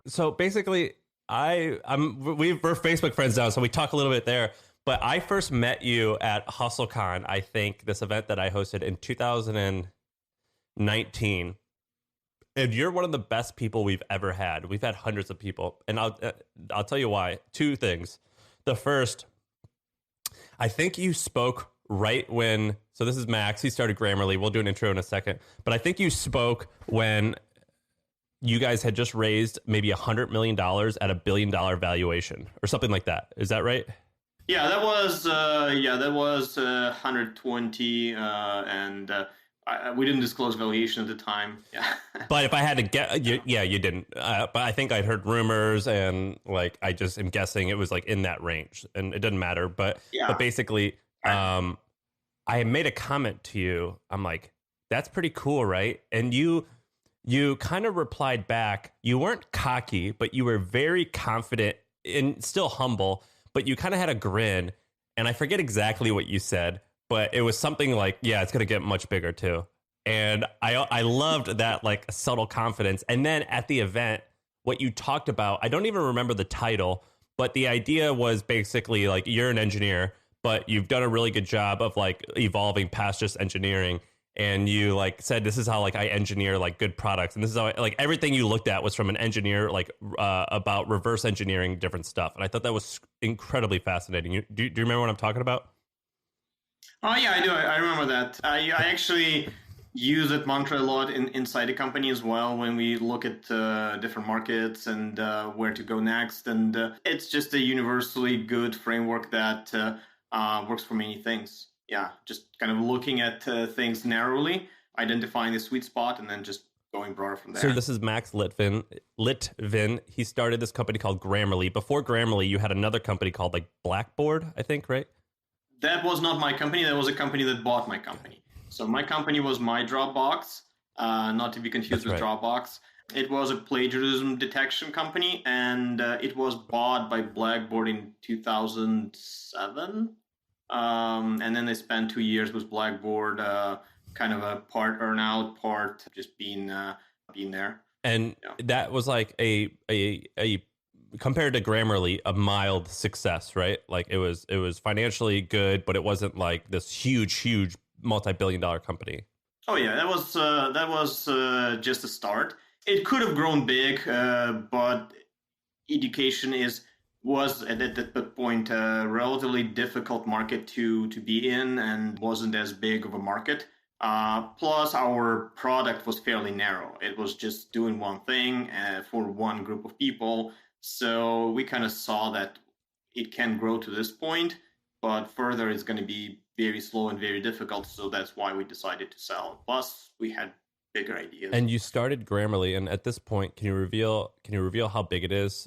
So basically, we're Facebook friends now, so we talk a little bit there. But I first met you at HustleCon, I think, this event that I hosted in 2019. And you're one of the best people we've ever had. We've had hundreds of people, and I'll tell you why. Two things. The first, I think you spoke right when. So this is Max. He started Grammarly. We'll do an intro in a second, but I think you spoke when you guys had just raised maybe $100 million at $1 billion valuation or something like that. Is that right? Yeah, that was 120, and we didn't disclose valuation at the time. Yeah, but if I had to get, you didn't. But I think I'd heard rumors, and like I just am guessing it was like in that range, and it doesn't matter. But basically, I made a comment to you. I'm like, that's pretty cool, right? And you kind of replied back. You weren't cocky, but you were very confident and still humble. But you kind of had a grin, and I forget exactly what you said, but it was something like, yeah, it's going to get much bigger too. And I loved that like subtle confidence. And then at the event, what you talked about, I don't even remember the title, but the idea was basically like you're an engineer, but you've done a really good job of like evolving past just engineering. And you like said, this is how like I engineer like good products. And this is how like everything you looked at was from an engineer, like about reverse engineering different stuff. And I thought that was incredibly fascinating. Do you remember what I'm talking about? Oh, yeah, I do. I remember that. I actually use that mantra a lot inside the company as well when we look at different markets and where to go next. And it's just a universally good framework that works for many things. Yeah, just kind of looking at things narrowly, identifying the sweet spot, and then just going broader from there. So this is Max Lytvyn. He started this company called Grammarly. Before Grammarly, you had another company called like Blackboard, I think, right? That was not my company. That was a company that bought my company. So my company was My Dropbox, not to be confused with Dropbox. It was a plagiarism detection company, and it was bought by Blackboard in 2007. And then they spent 2 years with Blackboard, kind of a part earn out, part just being there. And that was like a compared to Grammarly, a mild success, right? Like it was financially good, but it wasn't like this huge multi-billion-dollar company. Oh yeah, that was just a start. It could have grown big, but education was at that point a relatively difficult market to be in and wasn't as big of a market. Plus, our product was fairly narrow. It was just doing one thing for one group of people. So we kind of saw that it can grow to this point, but further it's going to be very slow and very difficult. So that's why we decided to sell. Plus, we had bigger ideas. And you started Grammarly, and at this point, can you reveal how big it is?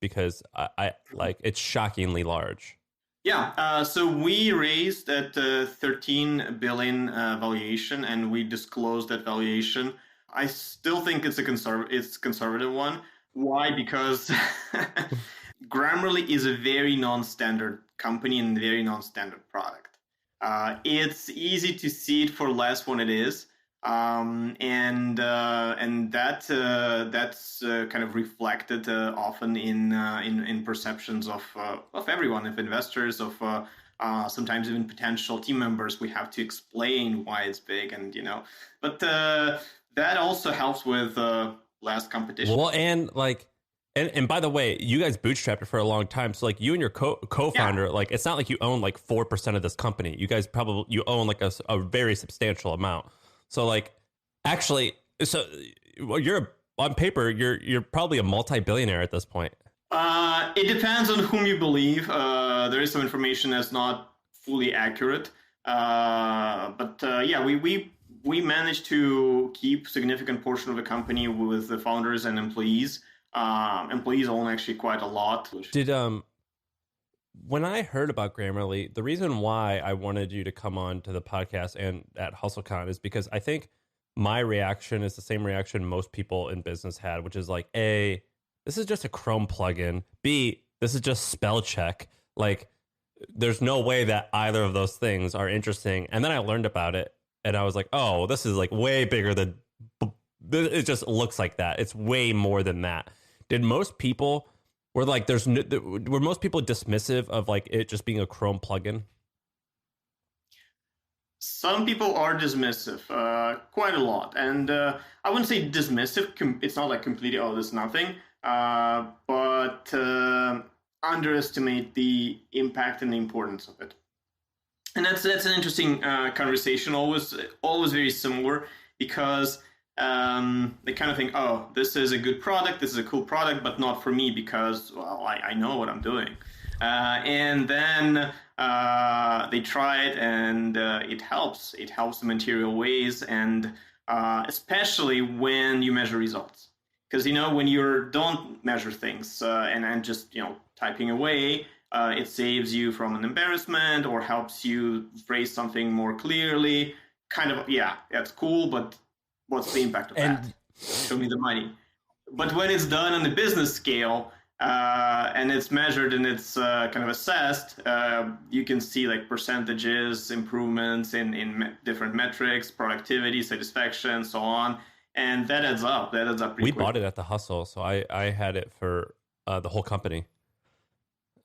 Because I like it's shockingly large. Yeah, so we raised at 13 billion valuation, and we disclosed that valuation. I still think it's a conservative one. Why? Because Grammarly is a very non-standard company and very non-standard product. It's easy to see it for less when it is. And that's kind of reflected often in perceptions of everyone, of investors, of sometimes even potential team members. We have to explain why it's big, and but that also helps with less competition. Well, and by the way, you guys bootstrapped it for a long time. So like you and your co-founder, like it's not like you own like 4% of this company. You guys you own like a very substantial amount. So like, actually, so you're on paper, you're probably a multi-billionaire at this point. It depends on whom you believe. There is some information that's not fully accurate. But we managed to keep significant portion of the company with the founders and employees. Employees own actually quite a lot. When I heard about Grammarly, the reason why I wanted you to come on to the podcast and at HustleCon is because I think my reaction is the same reaction most people in business had, which is like, A, this is just a Chrome plugin. B, this is just spell check. Like, there's no way that either of those things are interesting. And then I learned about it, and I was like, oh, this is like way bigger than, it just looks like that. It's way more than that. Did most people were like, were most people dismissive of like it just being a Chrome plugin? Some people are dismissive, quite a lot. And I wouldn't say dismissive. It's not like completely, oh, there's nothing. But underestimate the impact and the importance of it. And that's an interesting conversation, always very similar, because they kind of think, oh, this is a good product, this is a cool product, but not for me because, well, I know what I'm doing. And then they try it, and it helps. It helps in material ways, and especially when you measure results. Because, when you don't measure things and just, typing away, it saves you from an embarrassment or helps you phrase something more clearly. Kind of, yeah, that's cool, but what's the impact of that? Show me the money. But when it's done on the business scale, and it's measured and it's kind of assessed, you can see like percentages, improvements in different metrics, productivity, satisfaction, so on. And that adds up. That adds up pretty quick. We bought it at the Hustle, so I had it for the whole company.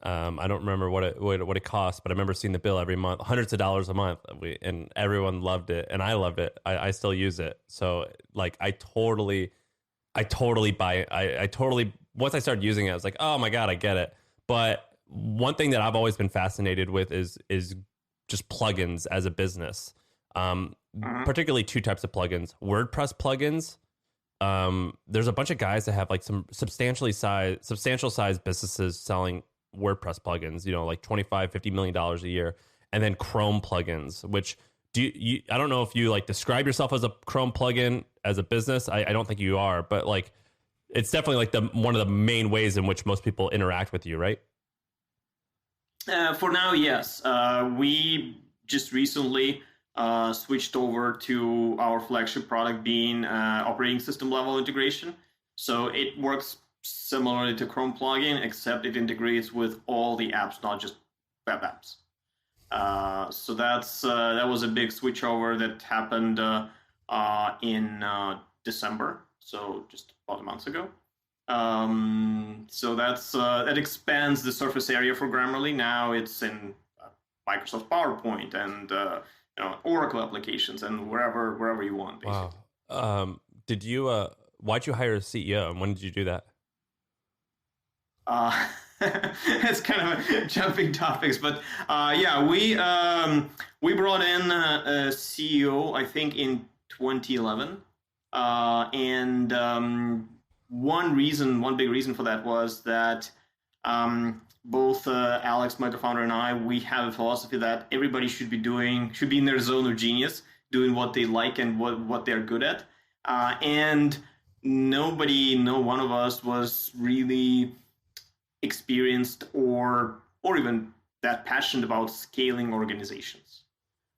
I don't remember what it cost, but I remember seeing the bill every month, hundreds of dollars a month. And everyone loved it, and I loved it. I still use it. So like I totally buy it. I totally, once I started using it, I was like, oh my God, I get it. But one thing that I've always been fascinated with is just plugins as a business. Particularly two types of plugins. WordPress plugins. There's a bunch of guys that have like some substantial sized businesses selling WordPress plugins, like $25-50 million a year. And then Chrome plugins, which I don't know if you like describe yourself as a Chrome plugin as a business. I don't think you are, but like it's definitely like one of the main ways in which most people interact with you, right? For now, yes. We just recently switched over to our flagship product being operating system level integration. So it works similarly to Chrome plugin, except it integrates with all the apps, not just web apps. So that was a big switchover that happened in December, so just about a month ago. So that expands the surface area for Grammarly. Now it's in Microsoft PowerPoint and Oracle applications and wherever you want, basically. Wow. Did you? Why'd you hire a CEO, and when did you do that? It's kind of jumping topics, but we brought in a CEO, I think, in 2011, and one big reason for that was that both Alex, my co-founder, and I, we have a philosophy that everybody should be in their zone of genius, doing what they like and what they're good at, and no one of us was really experienced or even that passionate about scaling organizations,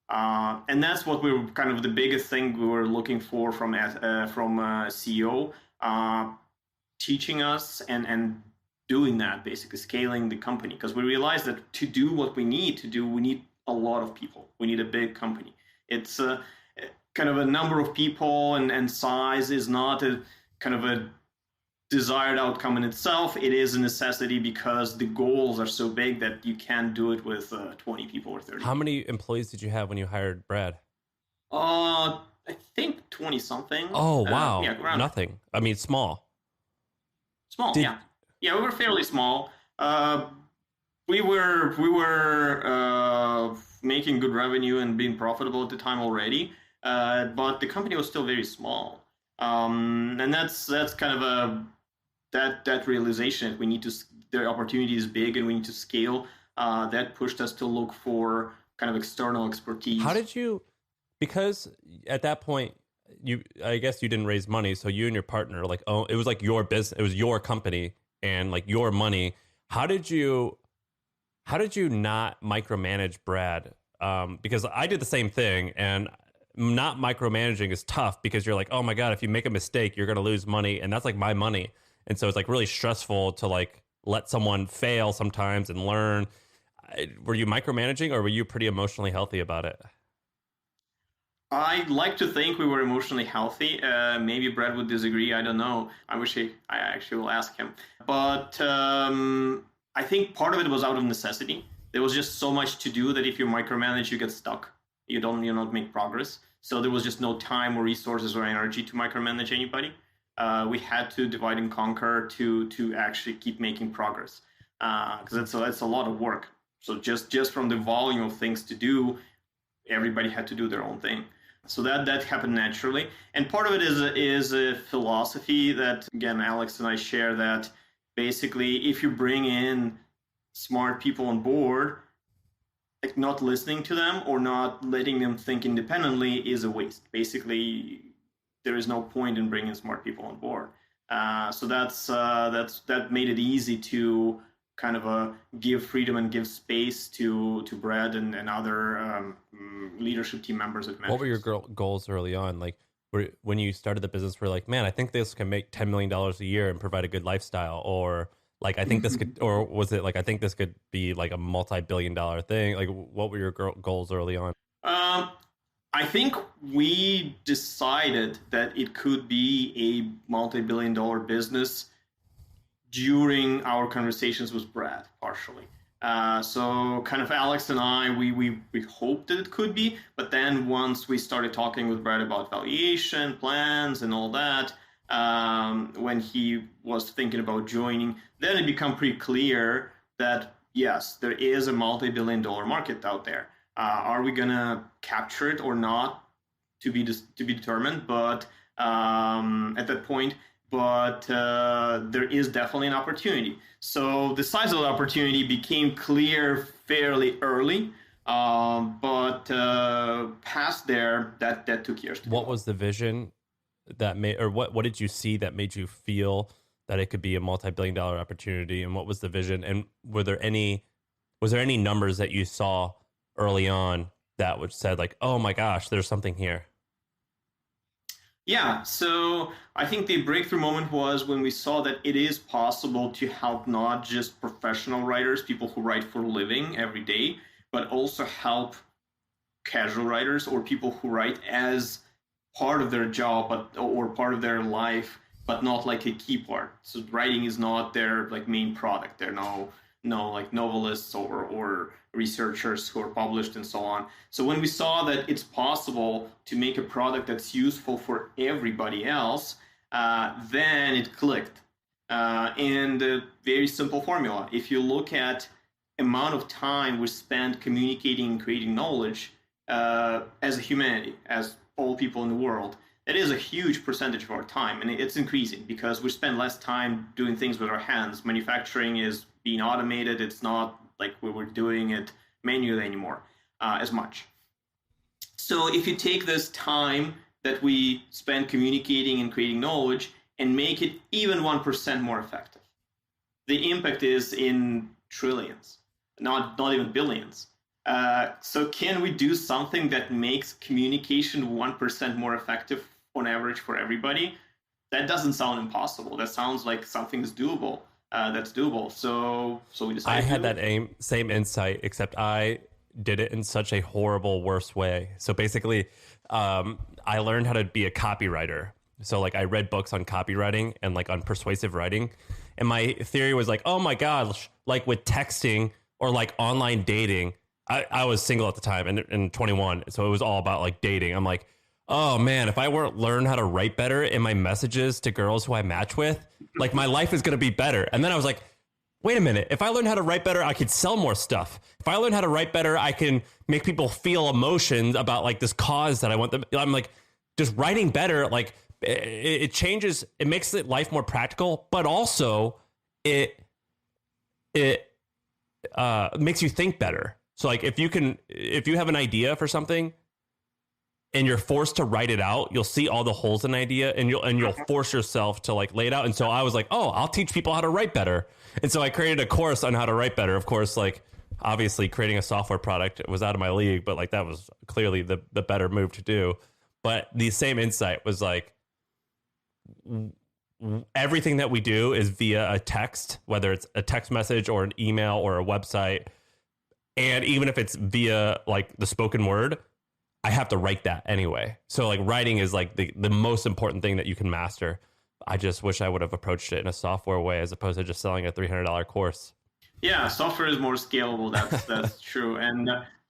and that's what we were kind of the biggest thing we were looking for from a CEO, teaching us and doing that, basically scaling the company, because we realized that to do what we need to do, we need a lot of people. We need a big company. It's kind of a number of people and size is not a kind of a desired outcome in itself. It is a necessity because the goals are so big that you can't do it with 20 people or 30. How many employees did you have when you hired Brad? I think 20 something. Oh, wow. Nothing. I mean, small. Yeah, we were fairly small. We were making good revenue and being profitable at the time already, but the company was still very small. And that's kind of that realization that the opportunity is big and we need to scale. That pushed us to look for kind of external expertise. How did you? Because at that point, I guess you didn't raise money, so you and your partner it was like your business, it was your company and like your money. How did you not micromanage Brad? Because I did the same thing, and not micromanaging is tough because you're like, oh my God, if you make a mistake, you're going to lose money. And that's like my money. And so it's like really stressful to like let someone fail sometimes and learn. Were you micromanaging, or were you pretty emotionally healthy about it? I'd like to think we were emotionally healthy. Maybe Brad would disagree. I don't know. I actually will ask him. But I think part of it was out of necessity. There was just so much to do that if you micromanage, you get stuck. You not make progress. So there was just no time or resources or energy to micromanage anybody. We had to divide and conquer to actually keep making progress, because that's a lot of work. So just from the volume of things to do, everybody had to do their own thing. So that happened naturally, and part of it is a philosophy that, again, Alex and I share, that basically if you bring in smart people on board, like not listening to them or not letting them think independently is a waste. Basically, there is no point in bringing smart people on board. So that made it easy to kind of give freedom and give space to Brad and other leadership team members at Minhaj. What were your goals early on? Like, when you started the business, were like, man, I think this can make $10 million a year and provide a good lifestyle, or like, I think this could, or was it like, I think this could be like a multi-billion-dollar thing? Like, what were your goals early on? I think we decided that it could be a multi-billion-dollar business during our conversations with Brad, partially. So kind of Alex and I, we hoped that it could be, but then once we started talking with Brad about valuation, plans, and all that, when he was thinking about joining, then it became pretty clear that, yes, there is a multi-billion-dollar market out there. Are we going to capture it or not? To be determined, but at that point, but there is definitely an opportunity. So the size of the opportunity became clear fairly early, but past there, that took years to What was the vision that made, or what did you see that made you feel that it could be a multi-billion-dollar opportunity? And what was the vision? And was there any numbers that you saw early on that which said like, oh my gosh, there's something here? Yeah, so I think the breakthrough moment was when we saw that it is possible to help not just professional writers, people who write for a living every day, but also help casual writers or people who write as part of their job or part of their life, but not like a key part. So writing is not their like main product. They're no like novelists or researchers who are published and so on. So when we saw that it's possible to make a product that's useful for everybody else, then it clicked. And a very simple formula. If you look at amount of time we spend communicating and creating knowledge as a humanity, as all people in the world, that is a huge percentage of our time, and it's increasing because we spend less time doing things with our hands. Manufacturing is being automated. It's not like we were doing it manually anymore as much. So if you take this time that we spend communicating and creating knowledge and make it even 1% more effective, the impact is in trillions, not even billions. So can we do something that makes communication 1% more effective on average for everybody? That doesn't sound impossible. That sounds like something's doable. That's doable. So we decided. I had that same insight, except I did it in such a horrible, worse way. So basically, I learned how to be a copywriter. So like I read books on copywriting and like on persuasive writing. And my theory was like, oh my gosh, like with texting or like online dating, I was single at the time and 21. So it was all about like dating. I'm like, oh man, if I were to learn how to write better in my messages to girls who I match with, like my life is going to be better. And then I was like, wait a minute. If I learn how to write better, I could sell more stuff. If I learn how to write better, I can make people feel emotions about like this cause that I want them. I'm like, just writing better, like it changes, it makes life more practical, but also it makes you think better. So like if you have an idea for something and you're forced to write it out, you'll see all the holes in the idea and you'll force yourself to like lay it out. And so I was like, oh, I'll teach people how to write better. And so I created a course on how to write better. Of course, like obviously creating a software product was out of my league, but like that was clearly the better move to do. But the same insight was like everything that we do is via a text, whether it's a text message or an email or a website. And even if it's via like the spoken word, I have to write that anyway. So like writing is like the most important thing that you can master. I just wish I would have approached it in a software way as opposed to just selling a $300 course. Yeah, software is more scalable. That's true. And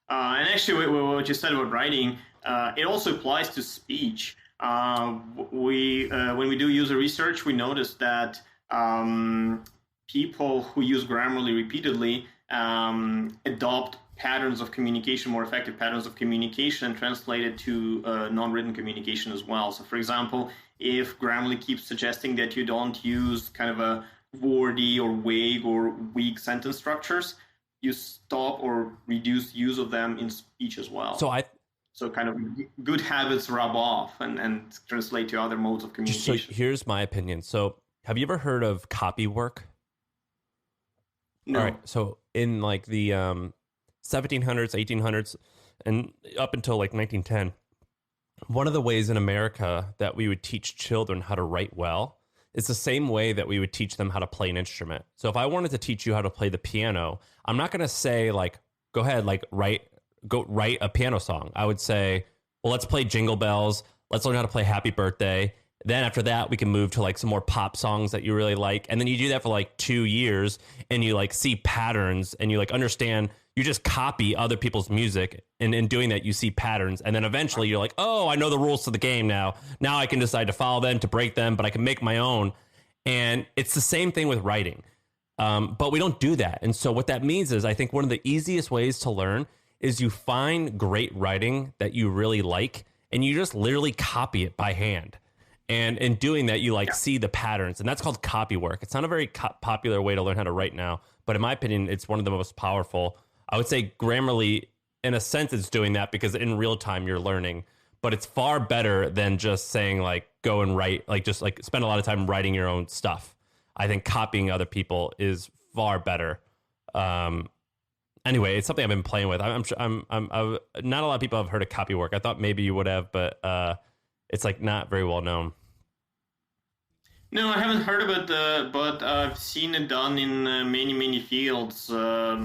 actually, what you said about writing, it also applies to speech. When we do user research, we notice that people who use Grammarly repeatedly adopt patterns of communication, more effective patterns of communication, and translate it to non-written communication as well. So, for example, if Grammarly keeps suggesting that you don't use kind of a wordy or vague or weak sentence structures, you stop or reduce use of them in speech as well. So kind of good habits rub off and translate to other modes of communication. So here's my opinion. So have you ever heard of copy work? No. All right. So in like the 1700s, 1800s, and up until like 1910, one of the ways in America that we would teach children how to write well is the same way that we would teach them how to play an instrument. So if I wanted to teach you how to play the piano, I'm not going to say like, go ahead, like go write a piano song. I would say, well, let's play Jingle Bells. Let's learn how to play Happy Birthday. Then after that, we can move to like some more pop songs that you really like. And then you do that for like 2 years and you like see patterns and you like understand, you just copy other people's music. And in doing that, you see patterns. And then eventually you're like, oh, I know the rules to the game now. Now I can decide to follow them, to break them, but I can make my own. And it's the same thing with writing. But we don't do that. And so what that means is I think one of the easiest ways to learn is you find great writing that you really like and you just literally copy it by hand. And in doing that, you like see the patterns, and that's called copy work. It's not a very popular way to learn how to write now, but in my opinion, it's one of the most powerful. I would say Grammarly, in a sense, it's doing that because in real time you're learning, but it's far better than just saying like, go and write, like just like spend a lot of time writing your own stuff. I think copying other people is far better. Anyway, it's something I've been playing with. I'm not a lot of people have heard of copy work. I thought maybe you would have, but it's like not very well known. No, I haven't heard of it, but I've seen it done in many fields. At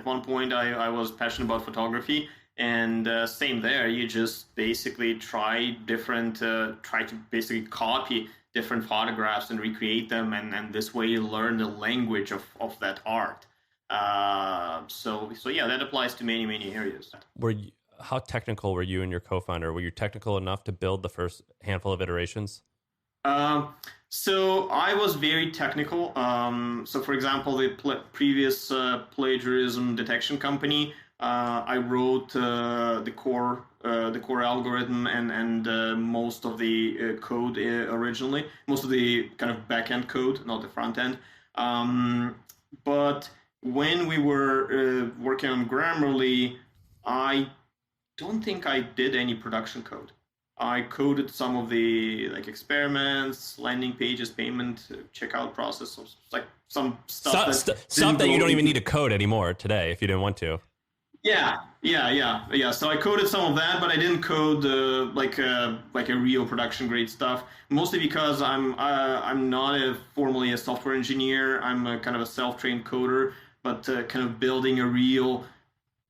one point, I was passionate about photography, and same there. You just basically try to basically copy different photographs and recreate them, and this way you learn the language of that art. So yeah, that applies to many areas. How technical were you and your co-founder? Were you technical enough to build the first handful of iterations? So I was very technical. So for example, the previous plagiarism detection company, I wrote the core algorithm and most of the code originally, most of the kind of back-end code, not the front end. But when we were working on Grammarly, I don't think I did any production code. I coded some of the like experiments, landing pages, payment, checkout process, like some stuff that you don't even need to code anymore today if you didn't want to. Yeah. So I coded some of that, but I didn't code like a real production grade stuff. Mostly because I'm not formally a software engineer. I'm a kind of a self-trained coder, but kind of building a real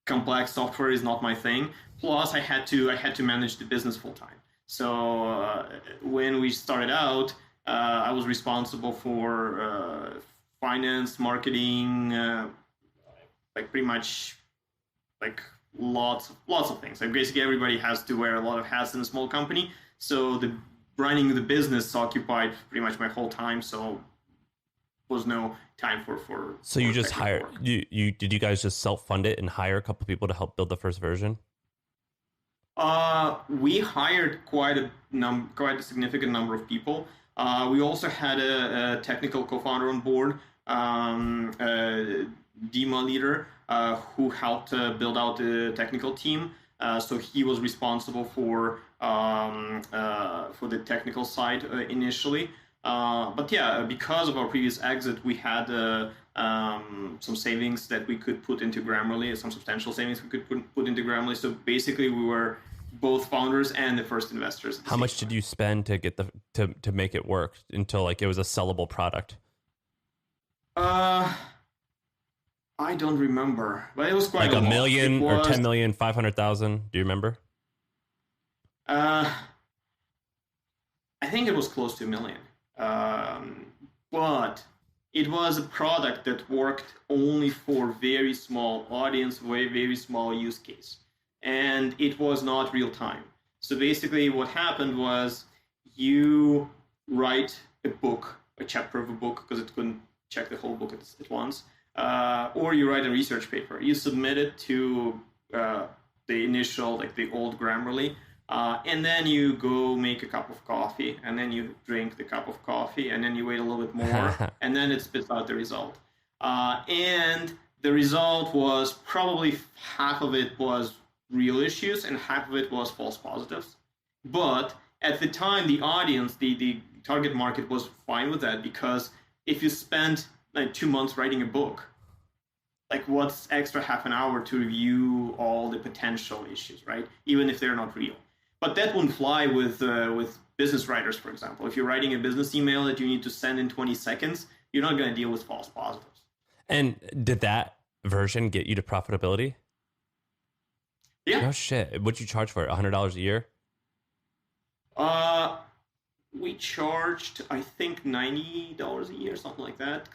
complex software is not my thing. Plus, I had to manage the business full time. So when we started out, I was responsible for finance, marketing, like pretty much like lots of things. Like basically, everybody has to wear a lot of hats in a small company. So the running the business occupied pretty much my whole time. So was no time for. So you just hired did you guys just self-fund it and hire a couple people to help build the first version? We hired quite a significant number of people. We also had a technical co-founder on board, DEMA leader, who helped build out the technical team. So he was responsible for the technical side initially. But yeah, because of our previous exit, we had some savings that we could put into Grammarly, some substantial savings we could put into Grammarly. So basically, we were both founders and the first investors. How much did you spend to get to make it work until like it was a sellable product? I don't remember, but it was quite like a a lot. million or 10 million, 500,000. Do you remember? I think it was close to a million. But it was a product that worked only for very small audience, very small use case. And it was not real time. So basically what happened was you write a book, a chapter of a book, because it couldn't check the whole book at once, or you write a research paper. You submit it to the initial, like the old Grammarly, and then you go make a cup of coffee, and then you drink the cup of coffee, and then you wait a little bit more, and then it spits out the result. And the result was probably half of it was real issues and half of it was false positives. But at the time, the audience, the target market was fine with that, because if you spend like 2 months writing a book, like what's extra half an hour to review all the potential issues, right? Even if they're not real. But that wouldn't fly with business writers, for example. If you're writing a business email that you need to send in 20 seconds, you're not going to deal with false positives. And did that version get you to profitability? Yeah. No shit. What'd you charge for it? $100 a year? We charged, I think, $90 a year, something like that.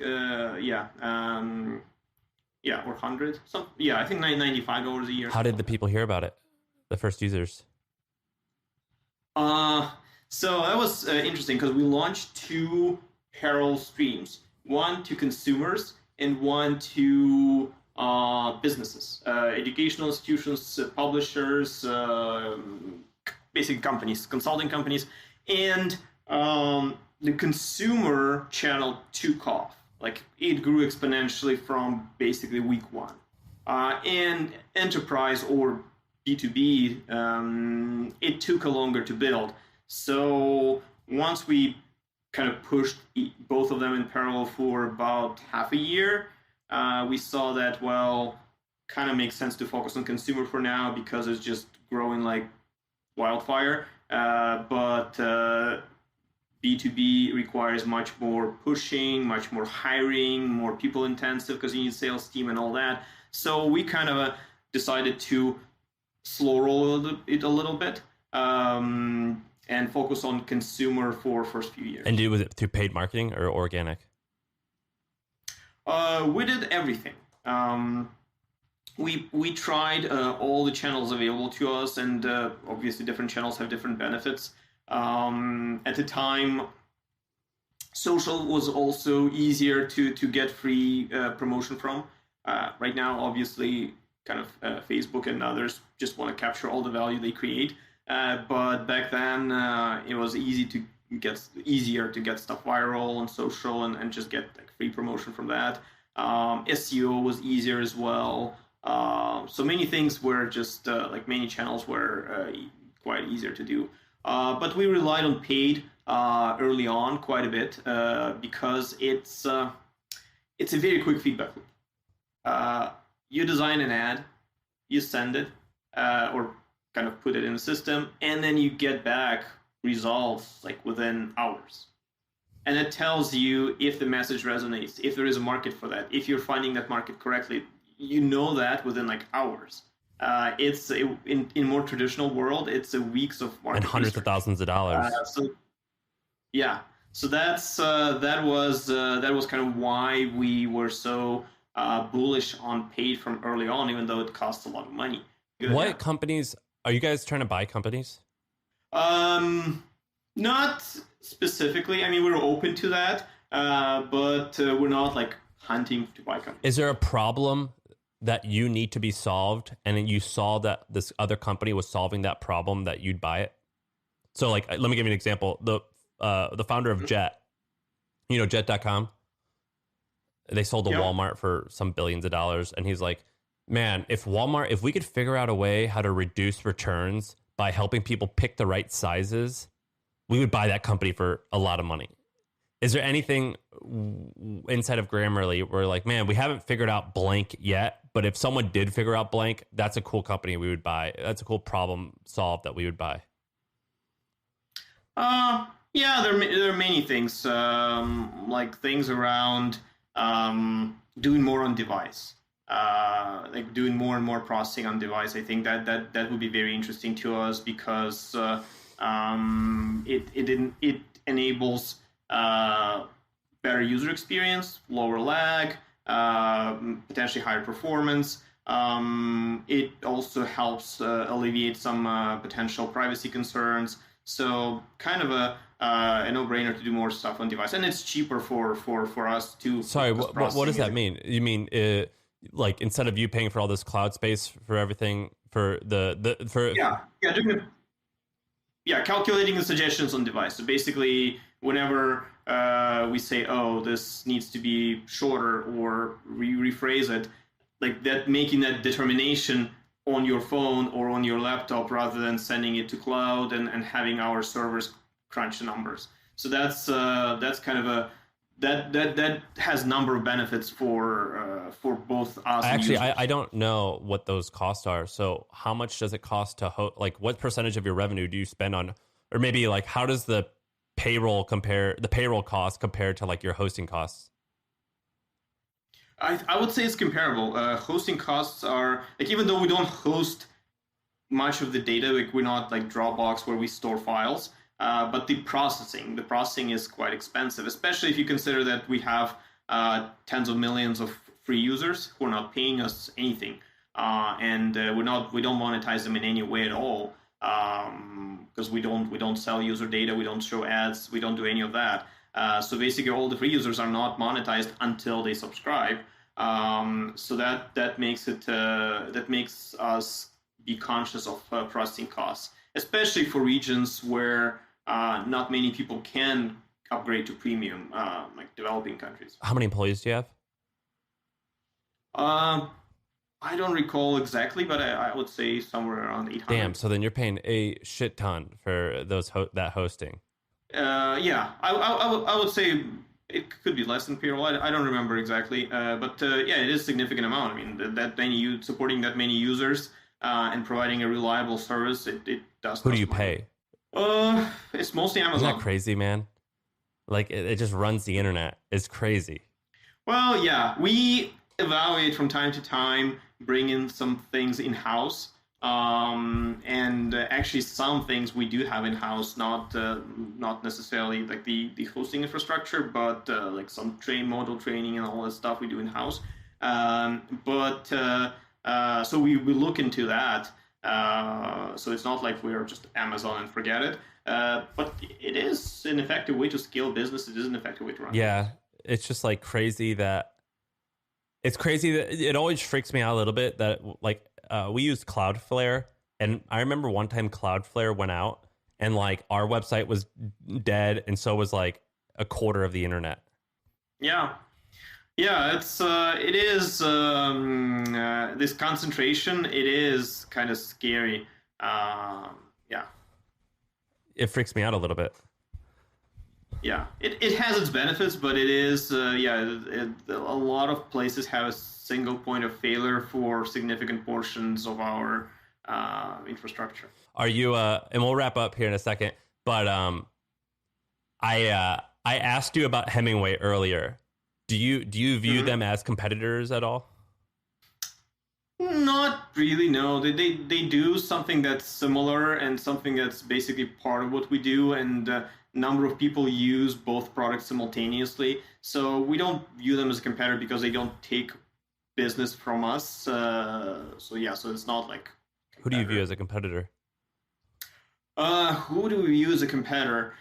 Yeah, or 100. I think $95 a year. How did the people hear about it? The first users? So that was interesting, because we launched 2 parallel streams, one to consumers and one to businesses, educational institutions, publishers, basic companies, consulting companies, and the consumer channel took off. Like, it grew exponentially from basically week 1. And enterprise or B2B, it took a longer to build. So once we kind of pushed both of them in parallel for about half a year, we saw that, well, kind of makes sense to focus on consumer for now, because it's just growing like wildfire. But B2B requires much more pushing, much more hiring, more people intensive, because you need sales team and all that. So we kind of decided to slow roll it a little bit, and focus on consumer for first few years. And was it through paid marketing or organic? We did everything. We tried all the channels available to us, and obviously different channels have different benefits. At the time, social was also easier to get free promotion from. Right now, obviously, kind of Facebook and others just want to capture all the value they create. But back then, it was easier to get stuff viral on social and just get like free promotion from that. SEO was easier as well. So many things were just like many channels were quite easier to do. But we relied on paid early on quite a bit, because it's a very quick feedback loop. You design an ad, you send it, or kind of put it in the system, and then you get back results like within hours. And it tells you if the message resonates, if there is a market for that, if you're finding that market correctly. You know that within like hours. It's in more traditional world, it's a weeks of market and hundreds research. Of thousands of dollars. So that's that was kind of why we were so bullish on paid from early on, even though it costs a lot of money. What companies are you guys trying to buy? Companies? Not specifically. I mean, we're open to that, but we're not like hunting to buy companies. Is there a problem that you need to be solved, and then you saw that this other company was solving that problem, that you'd buy it? So, like, let me give you an example. The founder of Jet, Jet.com, they sold to Walmart for some billions of dollars, and he's like, man, if we could figure out a way how to reduce returns by helping people pick the right sizes, we would buy that company for a lot of money. Is there anything inside of Grammarly where, like, man, we haven't figured out blank yet, but if someone did figure out blank, that's a cool company we would buy. That's a cool problem solved that we would buy. Yeah, there are many things, like things around doing more on device. like doing more and more processing on device. I think that would be very interesting to us because it enables better user experience, lower lag, potentially higher performance. It also helps alleviate some potential privacy concerns. So kind of a no-brainer to do more stuff on device, and it's cheaper for us to. Sorry, what does that mean? You mean like instead of you paying for all this cloud space for everything for calculating the suggestions on device. So basically, whenever we say, oh, this needs to be shorter, or rephrase it, like that, making that determination on your phone or on your laptop rather than sending it to cloud and having our servers crunch the numbers. So that's kind of a that has a number of benefits for both us. Actually, I don't know what those costs are. So how much does it cost to like what percentage of your revenue do you spend on, or maybe like how does the payroll cost compared to like your hosting costs? I would say it's comparable. Hosting costs are like, even though we don't host much of the data, like we're not like Dropbox where we store files, but the processing is quite expensive, especially if you consider that we have tens of millions of free users who are not paying us anything, and we don't monetize them in any way at all, because we don't sell user data, we don't show ads, we don't do any of that. So basically, all the free users are not monetized until they subscribe. So that makes us be conscious of processing costs, especially for regions where not many people can upgrade to premium, like developing countries. How many employees do you have? I don't recall exactly, but I would say somewhere around 800. Damn, so then you're paying a shit ton for that hosting. Yeah, I would say it could be less than payroll. I don't remember exactly, but yeah, it is a significant amount. I mean, supporting that many users and providing a reliable service, it does. Who do you pay? It's mostly Amazon. Isn't that crazy, man? Like it just runs the internet. It's crazy. Well, yeah, we evaluate from time to time, bring in some things in-house. And actually some things we do have in-house, not necessarily like the hosting infrastructure, but like some model training and all that stuff we do in-house. So we look into that. So it's not like we're just Amazon and forget it. But it is an effective way to scale business. It is an effective way to run. Yeah, it's just like crazy that it always freaks me out a little bit that like we used Cloudflare, and I remember one time Cloudflare went out and like our website was dead, and so was like a quarter of the internet. Yeah, it is this concentration. It is kind of scary. Yeah, it freaks me out a little bit. Yeah, it has its benefits, but it is a lot of places have a single point of failure for significant portions of our infrastructure. Are you and we'll wrap up here in a second, but I asked you about Hemingway earlier. Do you view them as competitors at all? Not really, no. They do something that's similar and something that's basically part of what we do, and number of people use both products simultaneously. So we don't view them as a competitor because they don't take business from us. So it's not like competitor. Who do you view as a competitor? Who do we view as a competitor?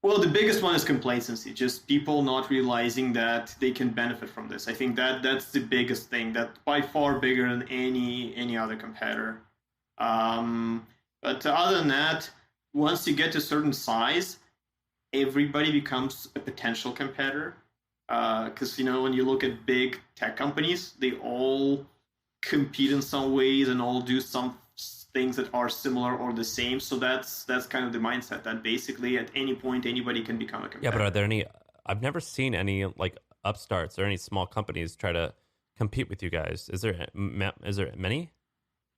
Well, the biggest one is complacency, just people not realizing that they can benefit from this. I think that's the biggest thing, that's by far bigger than any other competitor. But other than that, once you get to a certain size, everybody becomes a potential competitor. Because, when you look at big tech companies, they all compete in some ways and all do some things that are similar or the same. So that's kind of the mindset that basically at any point anybody can become a competitor. Yeah, but are there any? I've never seen any like upstarts or any small companies try to compete with you guys. Is there many?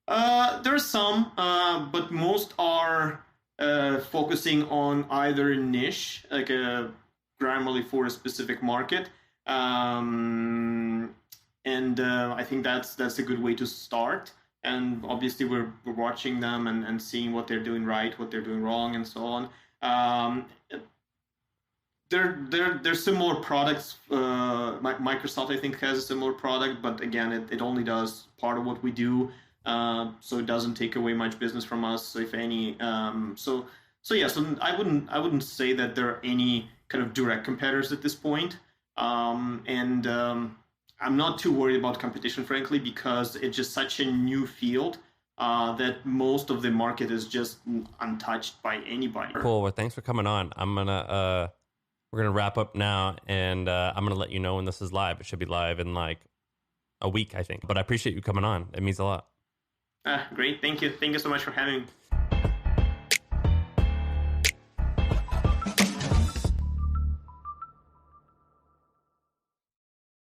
There's some, but most are focusing on either a niche, like primarily for a specific market, and I think that's a good way to start. And obviously, we're watching them and seeing what they're doing right, what they're doing wrong, and so on. There's similar products. Microsoft, I think, has a similar product, but again, it only does part of what we do, so it doesn't take away much business from us, if any. So I wouldn't say that there are any kind of direct competitors at this point. I'm not too worried about competition, frankly, because it's just such a new field that most of the market is just untouched by anybody. Cool. Well, thanks for coming on. We're gonna wrap up now, and I'm gonna let you know when this is live. It should be live in like a week, I think. But I appreciate you coming on. It means a lot. Great. Thank you. Thank you so much for having me.